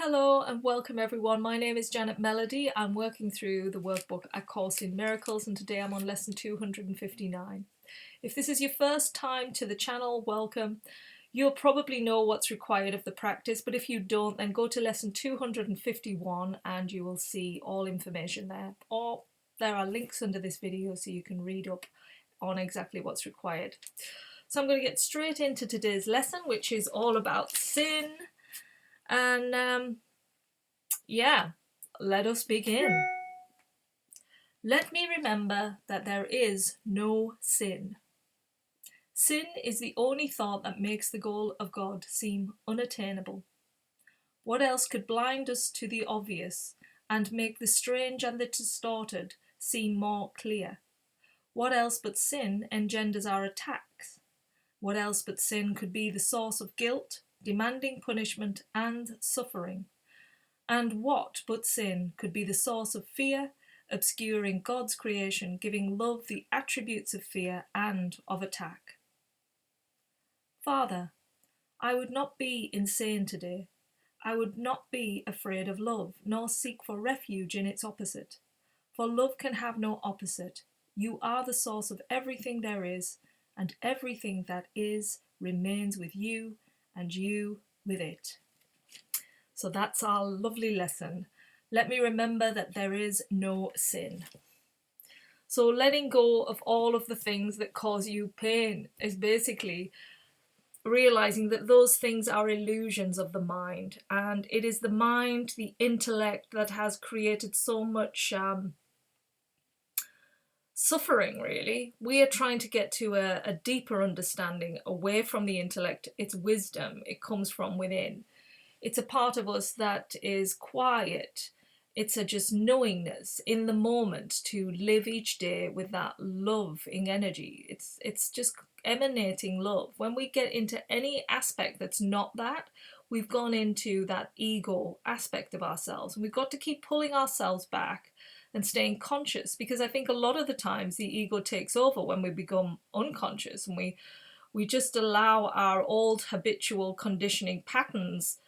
Hello and welcome everyone. My name is Janet Melody. I'm working through the workbook A Course in Miracles and today I'm on lesson 259. If this is your first time to the channel, welcome. You'll probably know what's required of the practice, but if you don't, then go to lesson 251 and you will see all information there. Or there are links under this video so you can read up on exactly what's required. So I'm going to get straight into today's lesson, which is all about sin. And yeah, let us begin. Let me remember that there is no sin. Sin is the only thought that makes the goal of God seem unattainable. What else could blind us to the obvious and make the strange and the distorted seem more clear? What else but sin engenders our attacks? What else but sin could be the source of guilt, demanding punishment and suffering? And what but sin could be the source of fear, obscuring God's creation, giving love the attributes of fear and of attack? Father, I would not be insane today. I would not be afraid of love, nor seek for refuge in its opposite. For love can have no opposite. You are the source of everything there is, and everything that is remains with you, and you with it. So that's our lovely lesson. Let me remember that there is no sin. So letting go of all of the things that cause you pain is basically realizing that those things are illusions of the mind, and it is the mind, the intellect, that has created so much suffering, really. We are trying to get to a deeper understanding away from the intellect. It's wisdom. It comes from within. It's a part of us that is quiet. It's a just knowingness in the moment to live each day with that loving energy. It's just emanating love. When we get into any aspect that's not that, we've gone into that ego aspect of ourselves. And we've got to keep pulling ourselves back and staying conscious, because I think a lot of the times the ego takes over when we become unconscious and we just allow our old habitual conditioning patterns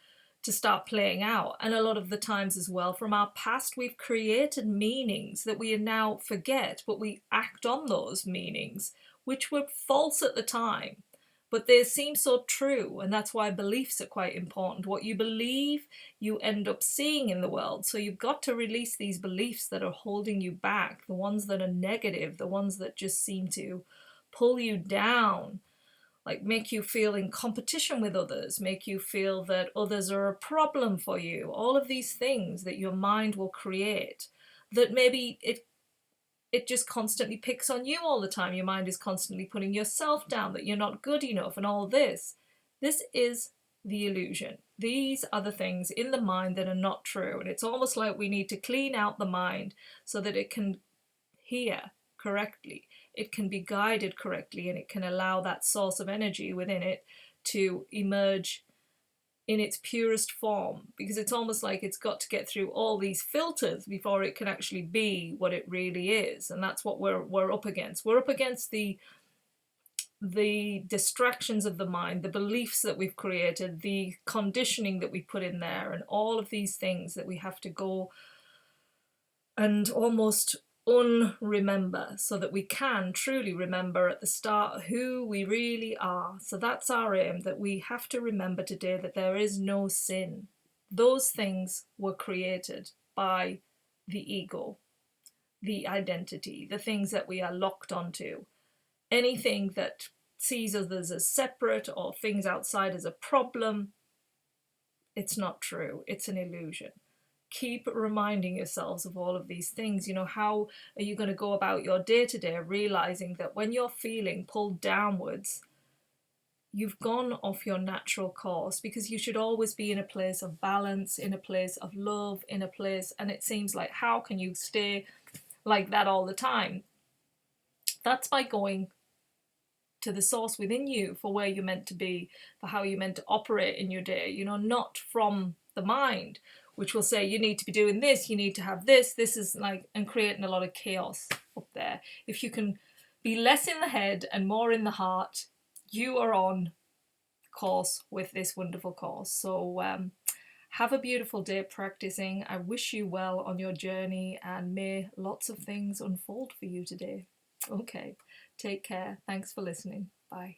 to start playing out. And a lot of the times as well, from our past, we've created meanings that we now forget, but we act on those meanings, which were false at the time, but they seem so true. And that's why beliefs are quite important. What you believe, you end up seeing in the world. So you've got to release these beliefs that are holding you back, the ones that are negative, the ones that just seem to pull you down, like make you feel in competition with others, make you feel that others are a problem for you. All of these things that your mind will create, that maybe it just constantly picks on you all the time. Your mind is constantly putting yourself down, that you're not good enough and all this. This is the illusion. These are the things in the mind that are not true. And it's almost like we need to clean out the mind so that it can hear correctly, it can be guided correctly, and it can allow that source of energy within it to emerge in its purest form, because it's almost like it's got to get through all these filters before it can actually be what it really is. And that's what we're up against. We're up against the distractions of the mind, the beliefs that we've created, the conditioning that we put in there, and all of these things that we have to go and almost unremember, so that we can truly remember at the start who we really are. So that's our aim, that we have to remember today that there is no sin. Those things were created by the ego, the identity, the things that we are locked onto. Anything that sees others as separate or things outside as a problem, it's not true. It's an illusion. Keep reminding yourselves of all of these things. You know, how are you going to go about your day to day realizing that when you're feeling pulled downwards, you've gone off your natural course? Because you should always be in a place of balance, in a place of love, in a place, and it seems like, how can you stay like that all the time? That's by going to the source within you for where you're meant to be, for how you're meant to operate in your day, you know, not from the mind, which will say you need to be doing this, you need to have this is like, and creating a lot of chaos up there. If you can be less in the head and more in the heart, you are on course with this wonderful course. So Have a beautiful day practicing. I wish you well on your journey and may lots of things unfold for you today. Okay, take care. Thanks for listening. Bye.